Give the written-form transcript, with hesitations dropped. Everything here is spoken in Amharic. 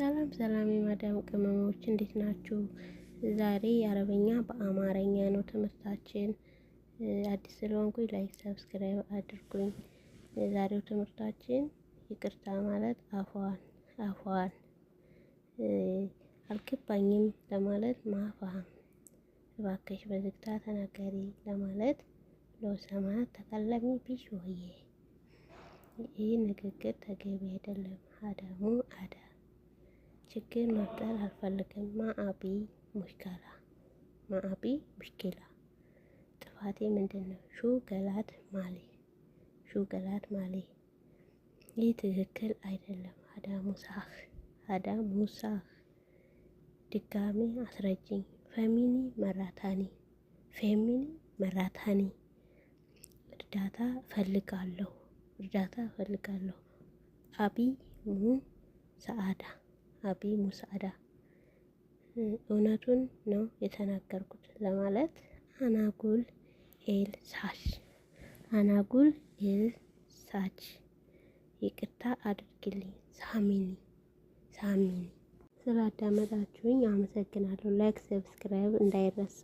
ሰላም ሰላም የማዳም ቅመሞች እንዴት ናችሁ? ዛሬ አረበኛ በአማርኛ ነው ትምህርታችን። አዲስ ስለሆንኩኝ ላይክ ሰብስክራይብ አድርጉኝ። የዛሬው ትምህርታችን ይቅርታ ማለት አፏን አልገባኝም ለማለት ማፋም፣ እባክሽ በዝግታ ተናገሪ ለማለት ለሰማት ተከለሚ ቢሾዬ። ይህ ንግግር ተገቢ አይደለም። አዳሙ አዳ ችግር መፍጠር አልፈልግም። ማአቢ ሙሽኪላ ጥፋቴ ምንድነው? ሹ ገላት ማሌ ይህ ትክክል አይደለም። አዳሙሳህ ድጋሜ አስረጅኝ። ፌሚኒ መራታኒ እርዳታ እፈልጋለሁ። አቢ ሙሳአዳ እውነቱን ነው የተናገርኩት ለማለት አናጉል ኤልሳች ይቅርታ አድርግልኝ። ሳሚኒ ስላዳመጣችሁኝ አመሰግናለሁ። ላይክ ሰብስክራይብ እንዳይረሳ።